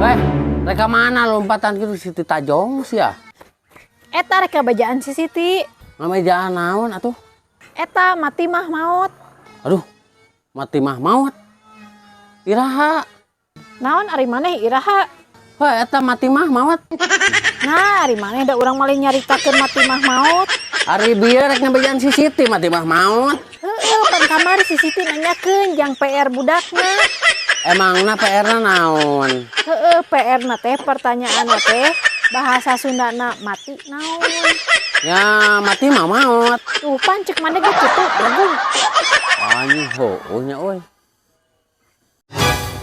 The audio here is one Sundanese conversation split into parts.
Reka mana lompatan gitu Siti Tajong sih ya? Eta rek bajaan si Siti. Ngamejaan naon atuh? Eta mati mah maut. Aduh, mati mah maut. Iraha. Naon ari maneh iraha? Wah, eta mati mah maut. Nah, ari maneh da urang malih nyaritakeun mati mah maut. Ari bieu rek ngamejaan si Siti mati mah maut. Heeh, pan kamari si Siti nanyakeun jang PR budakna. Emangna PR-na naon? Heeh, PR-na teh pertanyaanna teh bahasa Sundana mati naon. Ya, mati mah maut. Tuh pan cek maneh ge kitu, Agung. Anjing heueuhnya euy.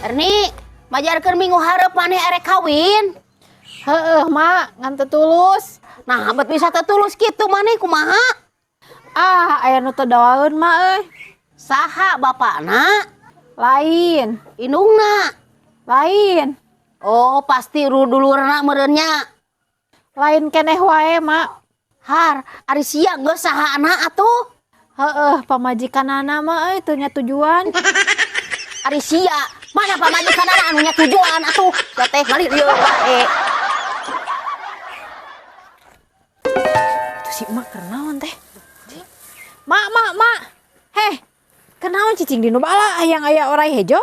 Erni, majarkeun minggu hareup maneh erek kawin. Heeh, Mak, ngan teu tulus. Nah, bet bisa tetulus kitu maneh kumaha? Ah, aya nu teu dawaeun Mak euy. Saha bapakna? Lain, Indungna. lain. Oh, pasti rudulurna meureunnya. Lain keneh wae, Mak. Har, ari sia geus saha anak atuh? Heeh, pamajikanana mah euy teu nya tujuan. Ari sia, mana pamajikanana anu nya tujuan atuh? Ya teh ngali dieu wae. Tuh si emak kenaon teh? Mak. Heh, kenaon cicing dinu bala hayang aya orai hejo?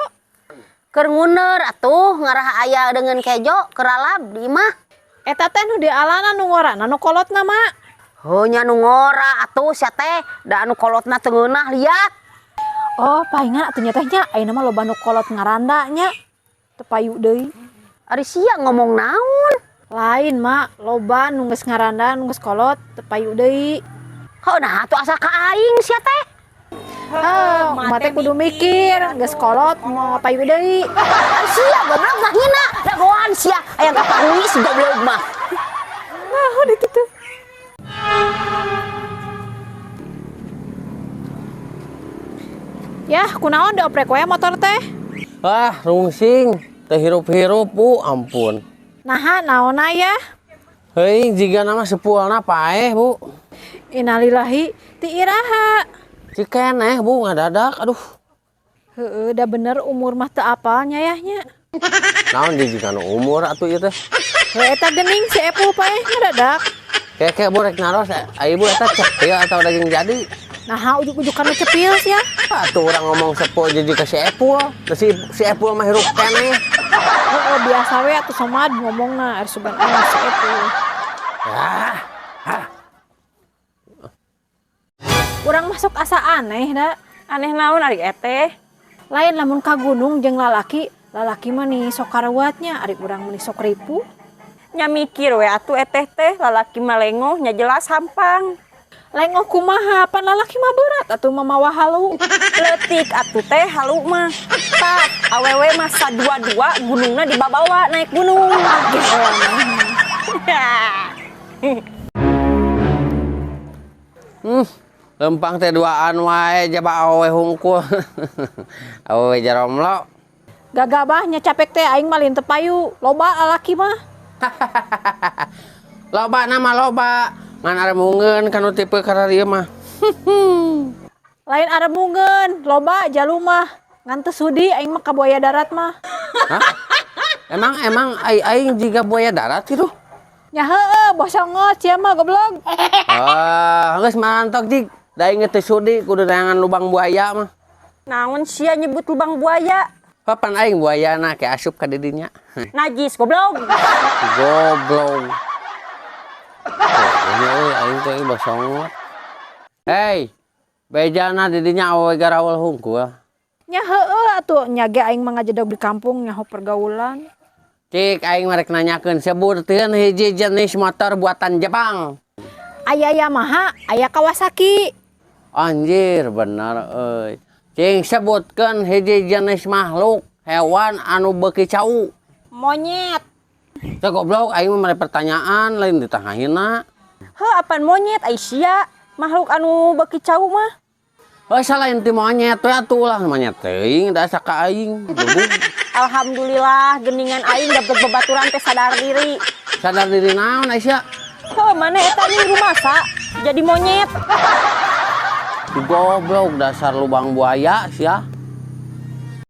Keur nguner atuh ngarah aya dengan kejo keralab di imah. Eta teh nu di alana nu ngorana nu kolotna, Mak. Heunya nu ngora atuh sia teh, da anu kolotna teu ngeunah liat. Oh, palingan atuh nya teh nya ayeuna mah loba nu kolot ngaranda nya. Teu payu deui. Ari sia ngomong naon? Lain, Mak, loba nu geus ngaranda nu geus kolot teu payu deui. Nah atuh asa ka aing sia teh. Heuh, emak teh kudu mikir, geus kolot mau payu deui. Sia goblok ngahina, dagoan sia aya kapangi si goblok mah. Nah, udah gitu. Yah, kunaon dioprek wae motor teh? Ah, rungsing. Teu hirup-hirup, Bu. Ampun. Naha naonna ya? Heuing jiga nama sepualna paeh, Bu. Innalillahi ti iraha. Cikeneh, Bu, ngadadak. Aduh. Heeh, da bener umur mah teu apal nyayahnya. Naon di jiga nu umur atuh ieu teh? Heuh eta geuning si Epul paeh ngadadak. Kayak Bu rek naros ibu eta cek ieu atau daging jadi. Naha ujuk-ujukan cepil sia. Atuh urang ngomong sepuh jadi ke si Epul. Terus si Epul mah hirup keneh. Heeh, biasa we atuh somad ngomongna ari sugan ana si Epul. Ah. Urang masuk asa aneh da. Aneh naon ari eteh? Lain lamun ka gunung jeung lalaki mah nih sok karawatnya ari urang meni sok ripu. Nya mikir we atuh eteh teh lalaki mah lengoh nya jelas hampang. Lengoh kumaha pan lalaki mah berat atuh mamawa halu. Leutik atuh teh halu mah. Tak awewe mah sadua-dua gunungna dibabawa naik gunung. Lempang teh duaan wae jaba awewe hungkul. Awewe jaromlo. Gagabahnya capek teh aing mah linteu payu. Loba lalaki mah. Loba nama loba. Ngan aremungeun kanu tipe kararieu mah. Lain aremungeun, loba jalu mah. Ngan teu sudi aing mah ka buaya darat mah. Hah? Emang aing jiga buaya darat gitu? Nya heueuh, bosongot sia mah goblok. Ah, geus mantok jig. Da aing teu sudi kudu neangan lubang buaya mah. Naon sia nyebut lubang buaya? Papan aing buayana ke asup ka didinya. Najis goblok. Goblok. Ini aing teh bosongot. Hei, bejana didinya awewe garawal hungkul. Nya heueuh atuh nya ge aing mah ngajedog di kampung nyaho pergaulan. Cik aing merek nanyakeun sebutkeun hiji jenis motor buatan Jepang. Aya Yamaha, aya Kawasaki. Anjir bener euy. Cing sebutkeun hiji jenis makhluk hewan anu beuki cau. Monyet. Teu goblok aing mah mere pertanyaan lain ditangahina. Heuh apaan monyet Aisyah? Makhluk anu beuki cau mah. Oh salain ti monyet we atuh ulah monyet teuing da asa ka aing. Alhamdulillah geningan aing dapat babaturan teh sadar diri. Sadar diri naon Aisyah? Heuh mana eta nih rumasa jadi monyet. Goblok dasar lubang buaya sia.